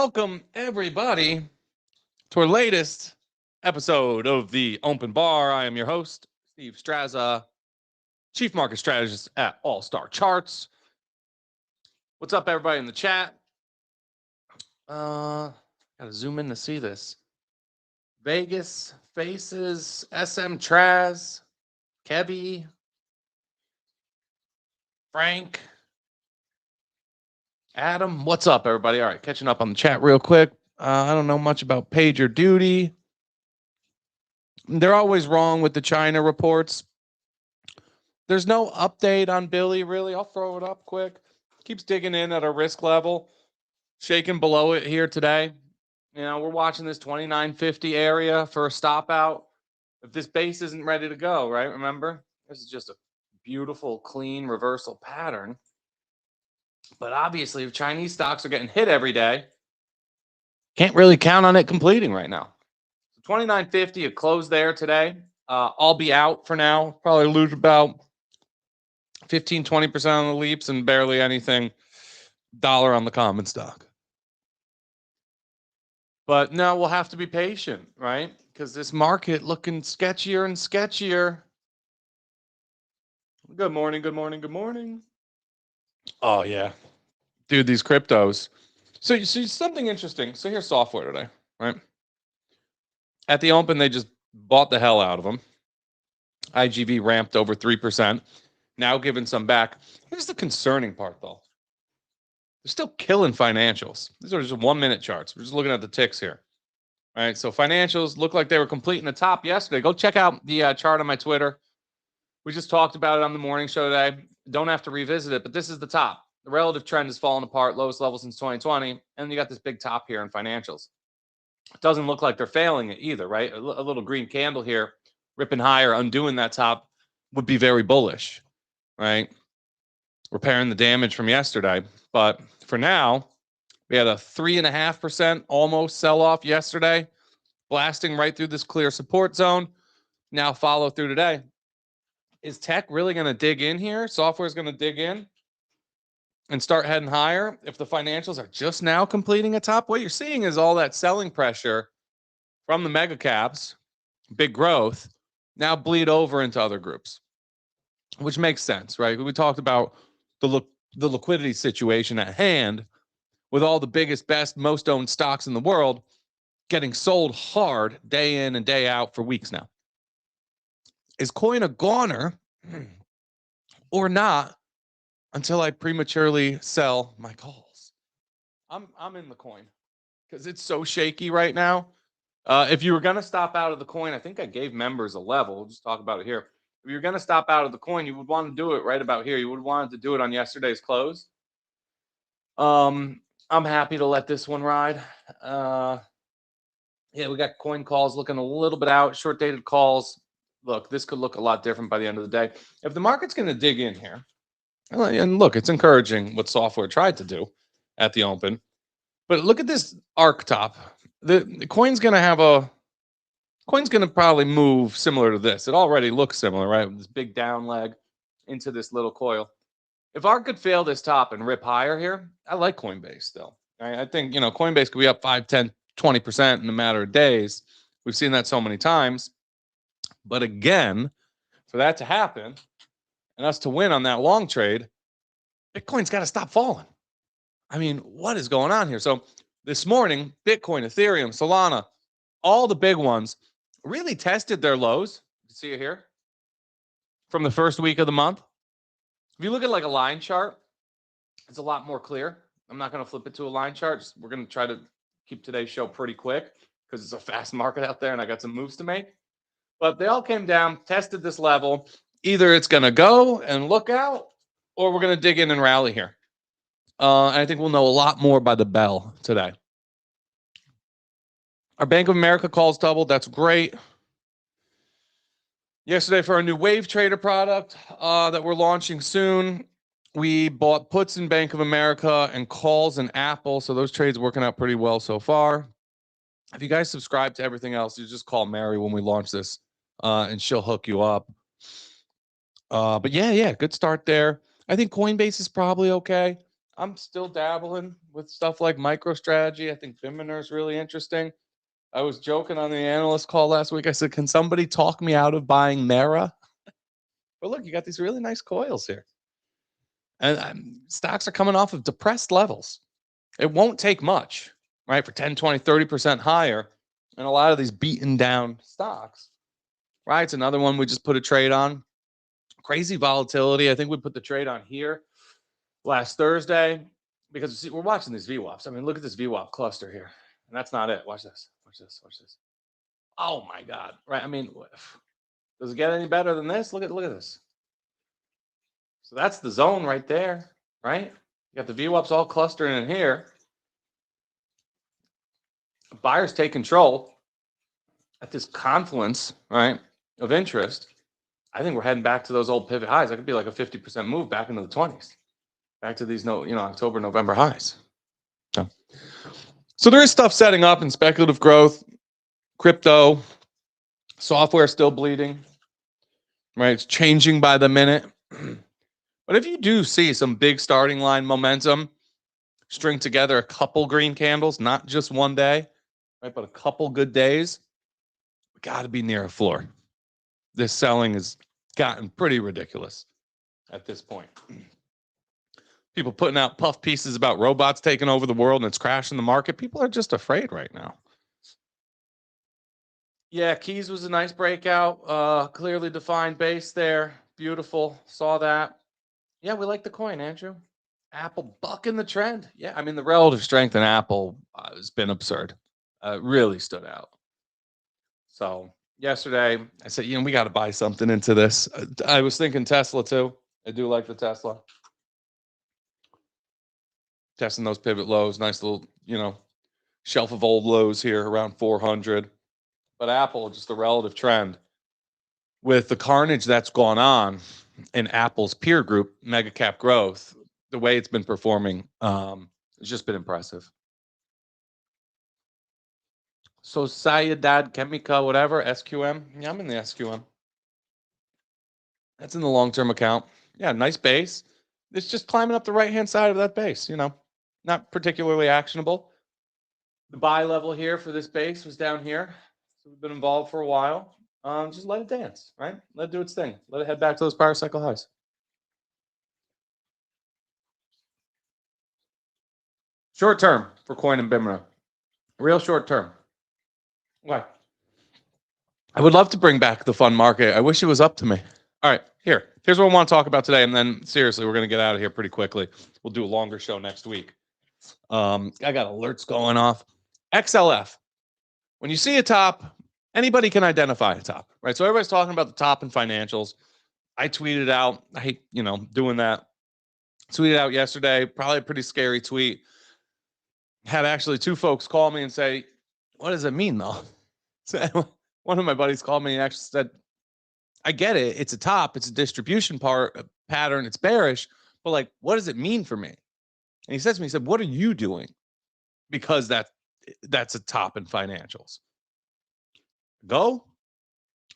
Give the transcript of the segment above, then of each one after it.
welcome everybody to our latest episode of the Open Bar. I am your host, Steve Straza, Chief Market Strategist at All Star Charts. What's up, everybody in the chat? Gotta zoom in to see this. Vegas Faces, SM Traz, Kevy, Frank, Adam. What's up, everybody? All right, catching up on the chat real quick. I don't know much about PagerDuty. They're always wrong with the China reports. There's no update on Billy, really. I'll throw it up quick. Keeps digging in at a risk level, shaking below it here today. You know, we're watching this 2950 area for a stop out. If this base isn't ready to go, right? Remember, this is just a beautiful, clean reversal pattern. But obviously, if Chinese stocks are getting hit every day, can't really count on it completing right now. So 2950, it closed there today. I'll be out for now. Probably lose about 15-20% on the leaps and barely anything dollar on the common stock. But now we'll have to be patient, right? Because this market looking sketchier and sketchier. Good morning, good morning, good morning. Oh, yeah. Dude, these cryptos. So you see something interesting. So here's software today, right? At the open, they just bought the hell out of them. IGV ramped over 3%. Now giving some back. Here's the concerning part, though. They're still killing financials. These are just 1 minute charts. We're just looking at the ticks here. All right, so financials look like they were completing the top yesterday. Go check out the chart on my Twitter. We just talked about it on the morning show today. Don't have to revisit it, but this is the top. The relative trend has fallen apart, lowest level since 2020, and you got this big top here in financials. It doesn't look like they're failing it either, right? A little green candle here, ripping higher, undoing that top would be very bullish, right? Repairing the damage from yesterday. But for now, we had a 3.5% almost sell-off yesterday, blasting right through this clear support zone. Now follow through today. Is tech really going to dig in here? Software is going to dig in and start heading higher if the financials are just now completing a top? What you're seeing is all that selling pressure from the mega caps, big growth, now bleed over into other groups, which makes sense, right? We talked about the liquidity situation at hand with all the biggest, best, most owned stocks in the world getting sold hard day in and day out for weeks now. Is coin a goner or not until I prematurely sell my calls? I'm in the coin because it's so shaky right now. If you were going to stop out of the coin, I think I gave members a level. We'll just talk about it here. If you're going to stop out of the coin, you would want to do it right about here. You would want to do it on yesterday's close. I'm happy to let this one ride. Yeah, we got coin calls looking a little bit out, short dated calls. Look, this could look a lot different by the end of the day. If the market's going to dig in here, and look, it's encouraging what software tried to do at the open. But look at this arc top. The coin's going to probably move similar to this. It already looks similar, right? With this big down leg into this little coil. If ARK could fail this top and rip higher here, I like Coinbase still. I think, Coinbase could be up 5, 10, 20% in a matter of days. We've seen that so many times. But again, for that to happen and us to win on that long trade, Bitcoin's got to stop falling. I mean, what is going on here? So this morning, Bitcoin, Ethereum, Solana, all the big ones really tested their lows. You see it here from the first week of the month. If you look at like a line chart, it's a lot more clear. I'm not going to flip it to a line chart. We're going to try to keep today's show pretty quick because it's a fast market out there and I got some moves to make. But they all came down, tested this level. Either it's going to go and look out, or we're going to dig in and rally here. And I think we'll know a lot more by the bell today. Our Bank of America calls doubled. That's great. Yesterday for our new Wave Trader product that we're launching soon, we bought puts in Bank of America and calls in Apple. So those trades are working out pretty well so far. If you guys subscribe to everything else, you just call Mary when we launch this and she'll hook you up. But yeah, good start there. I think Coinbase is probably okay. I'm still dabbling with stuff like MicroStrategy. I think Biminer is really interesting. I was joking on the analyst call last week. I said, can somebody talk me out of buying Mara? But look, you got these really nice coils here. And stocks are coming off of depressed levels. It won't take much, right, for 10, 20, 30% higher. And a lot of these beaten down stocks, right? It's another one we just put a trade on. Crazy volatility. I think we put the trade on here last Thursday because we're watching these VWAPs. I mean, look at this VWAP cluster here. And that's not it. Watch this. Watch this. Watch this. Oh my God. Right. I mean, does it get any better than this? Look at this. So that's the zone right there, right? You got the VWAPs all clustering in here. Buyers take control at this confluence, right, of interest. I think we're heading back to those old pivot highs. That could be like a 50% move back into the 20s, back to these October, November highs. So there is stuff setting up in speculative growth, crypto, software still bleeding, right? It's changing by the minute. But if you do see some big starting line momentum, string together a couple green candles, not just one day, right, but a couple good days, we got to be near a floor. This selling has gotten pretty ridiculous at this point. People putting out puff pieces about robots taking over the world and it's crashing the market. People are just afraid right now. Yeah, Keys was a nice breakout. Clearly defined base there. Beautiful. Saw that. Yeah, we like the coin, Andrew. Apple bucking the trend. Yeah, I mean, the relative strength in Apple has been absurd. Really stood out. So yesterday, I said, we got to buy something into this. I was thinking Tesla too. I do like the Tesla. Testing those pivot lows. Nice little, shelf of old lows here around 400. But Apple, just the relative trend. With the carnage that's gone on in Apple's peer group, mega cap growth, the way it's been performing, it's just been impressive. So Sociedad Chemica, whatever, SQM. Yeah, I'm in the SQM. That's in the long-term account. Yeah, nice base. It's just climbing up the right-hand side of that base, not particularly actionable. The buy level here for this base was down here. So we've been involved for a while. Just let it dance, right? Let it do its thing. Let it head back to those power cycle highs. Short term for coin and Bimra. Real short term. Why? I would love to bring back the fun market. I wish it was up to me. All right, here's what I want to talk about today, and then seriously, we're going to get out of here pretty quickly. We'll do a longer show next week. I got alerts going off. XLF. When you see a top, anybody can identify a top, right? So everybody's talking about the top in financials. I tweeted out. I hate, doing that. Tweeted out yesterday. Probably a pretty scary tweet. Had actually two folks call me and say, "What does it mean, though?" So one of my buddies called me and actually said, I get it. It's a top. It's a distribution pattern. It's bearish. But like, what does it mean for me? And he said to me, he said, what are you doing? Because that's a top in financials. I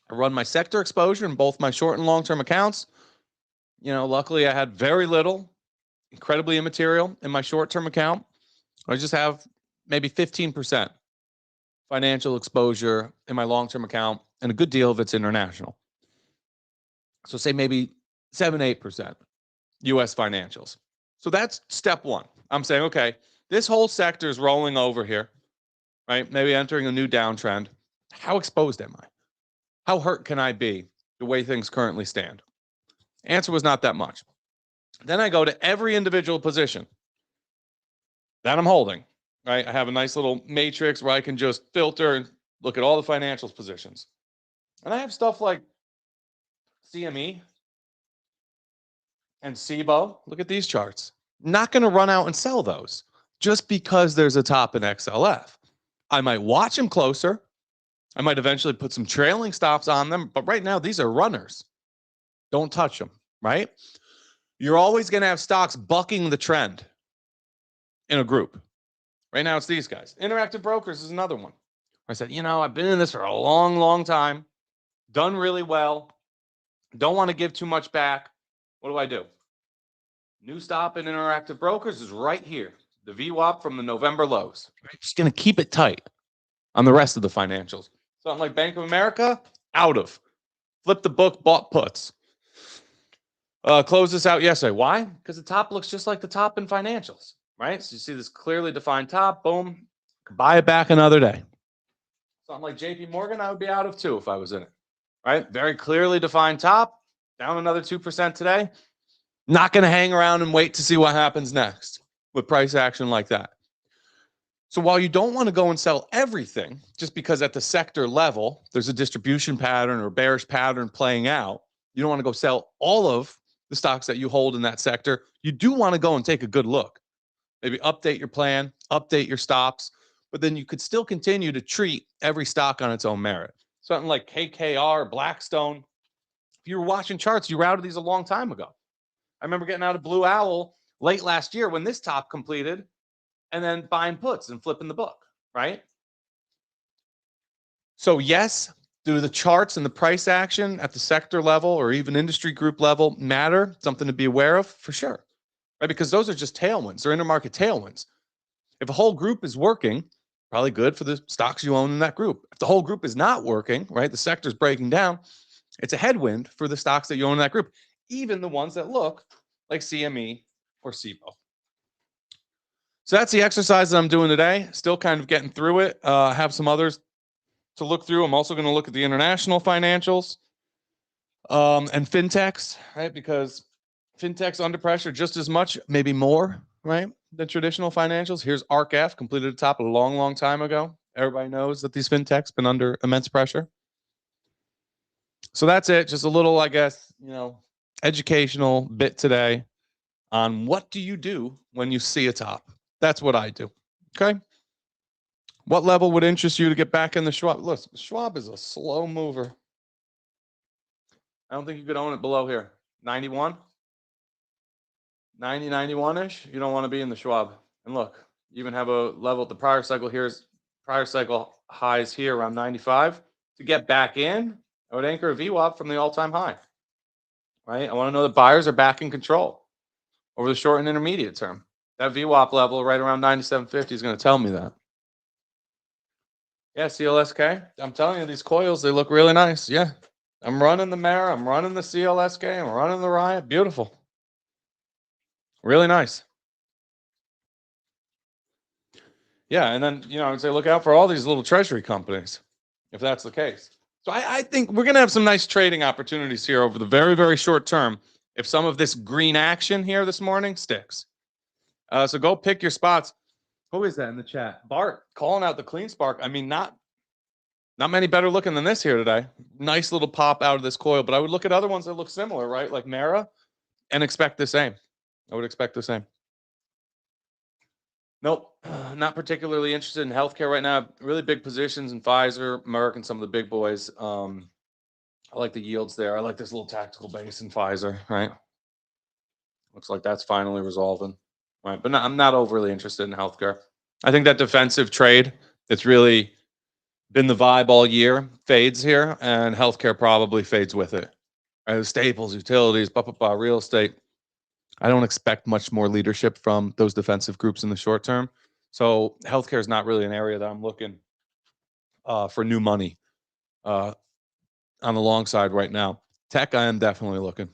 run my sector exposure in both my short and long-term accounts. Luckily I had very little, incredibly immaterial in my short-term account. I just have maybe 15% financial exposure in my long-term account, and a good deal of it's international. So say maybe 7-8% US financials. So that's step one. I'm saying, okay, this whole sector is rolling over here, right? Maybe entering a new downtrend. How exposed am I? How hurt can I be the way things currently stand? Answer was not that much. Then I go to every individual position that I'm holding, right? I have a nice little matrix where I can just filter and look at all the financials positions. And I have stuff like CME and SIBO. Look at these charts. Not going to run out and sell those just because there's a top in XLF. I might watch them closer. I might eventually put some trailing stops on them. But right now, these are runners. Don't touch them, right? You're always going to have stocks bucking the trend in a group. Right now, it's these guys. Interactive Brokers is another one. I said, I've been in this for a long, long time. Done really well. Don't want to give too much back. What do? New stop in Interactive Brokers is right here. The VWAP from the November lows. Right? Just going to keep it tight on the rest of the financials. Something like Bank of America, out of. Flip the book, bought puts. Closed this out yesterday. Why? Because the top looks just like the top in financials, right? So you see this clearly defined top, boom, buy it back another day. Something like JP Morgan, I would be out of too if I was in it, right? Very clearly defined top, down another 2% today. Not going to hang around and wait to see what happens next with price action like that. So while you don't want to go and sell everything, just because at the sector level, there's a distribution pattern or bearish pattern playing out, you don't want to go sell all of the stocks that you hold in that sector. You do want to go and take a good look. Maybe update your plan, update your stops, but then you could still continue to treat every stock on its own merit. Something like KKR, Blackstone. If you were watching charts, you routed these a long time ago. I remember getting out of Blue Owl late last year when this top completed and then buying puts and flipping the book, right? So yes, do the charts and the price action at the sector level or even industry group level matter? Something to be aware of? For sure, right? Because those are just tailwinds. They're intermarket tailwinds. If a whole group is working, probably good for the stocks you own in that group. If the whole group is not working, right, the sector's breaking down, it's a headwind for the stocks that you own in that group, even the ones that look like CME or SIBO. So that's the exercise that I'm doing today. Still kind of getting through it. I have some others to look through. I'm also going to look at the international financials and fintechs, right? Because fintechs under pressure just as much, maybe more, right, than traditional financials. Here's ARCF, completed the top a long, long time ago. Everybody knows that these fintechs been under immense pressure. So that's it. Just a little, I guess, educational bit today on what do you do when you see a top. That's what I do. Okay. What level would interest you to get back in the Schwab? Look, Schwab is a slow mover. I don't think you could own it below here. 91, 90, 91-ish. You don't want to be in the Schwab. And look, you even have a level at the prior cycle. Here's prior cycle highs here around 95. To get back in, I would anchor a VWAP from the all-time high. Right? I want to know that buyers are back in control over the short and intermediate term. That VWAP level right around 97.50 is going to tell me that. Yeah, CLSK. I'm telling you, these coils, they look really nice. Yeah. I'm running the Mara. I'm running the CLSK. I'm running the Riot. Beautiful. Really nice. Yeah. And then, I would say look out for all these little treasury companies, if that's the case. So I think we're going to have some nice trading opportunities here over the very, very short term if some of this green action here this morning sticks. So go pick your spots. Who is that in the chat? Bart calling out the clean spark. I mean, not many better looking than this here today. Nice little pop out of this coil, but I would look at other ones that look similar, right? Like Mara, and expect the same. I would expect the same. Nope, not particularly interested in healthcare right now. Really big positions in Pfizer, Merck, and some of the big boys. I like the yields there. I like this little tactical base in Pfizer, right? Looks like that's finally resolving, right? But I'm not overly interested in healthcare. I think that defensive trade that's really been the vibe all year fades here, and healthcare probably fades with it. Right? Staples, utilities, real estate. I don't expect much more leadership from those defensive groups in the short term. So healthcare is not really an area that I'm looking for new money on the long side right now. Tech, I am definitely looking.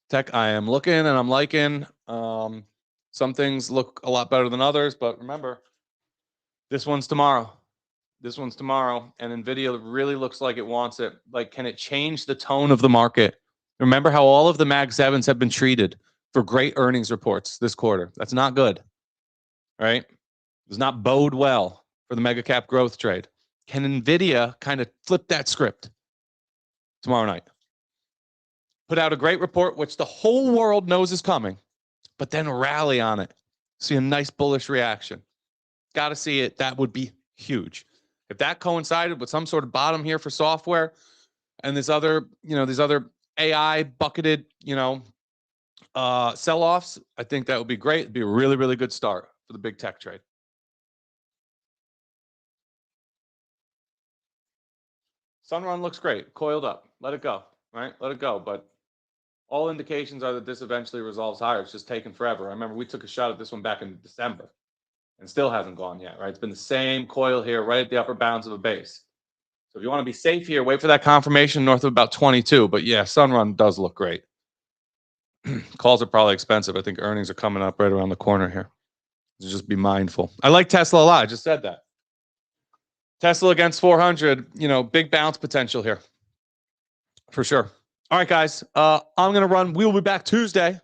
Tech, I am looking and I'm liking. Some things look a lot better than others, but remember, this one's tomorrow. This one's tomorrow, and Nvidia really looks like it wants it. Like, can it change the tone of the market? Remember how all of the Mag 7s have been treated for great earnings reports this quarter. That's not good, right? Does not bode well for the mega cap growth trade. Can Nvidia kind of flip that script tomorrow night? Put out a great report, which the whole world knows is coming, but then rally on it. See a nice bullish reaction. Got to see it. That would be huge. If that coincided with some sort of bottom here for software and these other AI bucketed, sell-offs, I think that would be great. It'd be a really, really good start for the big tech trade. Sunrun looks great. Coiled up. Let it go, right? Let it go. But All indications are that this eventually resolves higher. It's just taken forever. I remember we took a shot at this one back in December and still hasn't gone yet, right? It's been the same coil here, right at the upper bounds of a base. So if you want to be safe here, wait for that confirmation north of about 22. But yeah, Sunrun does look great. Calls are probably expensive. I think earnings are coming up right around the corner here. So just be mindful. I like Tesla a lot. I just said that. Tesla against 400, big bounce potential here. For sure. All right, guys. I'm going to run. We'll be back Tuesday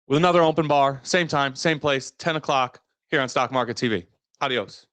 with another open bar. Same time, same place, 10 o'clock here on Stock Market TV. Adios.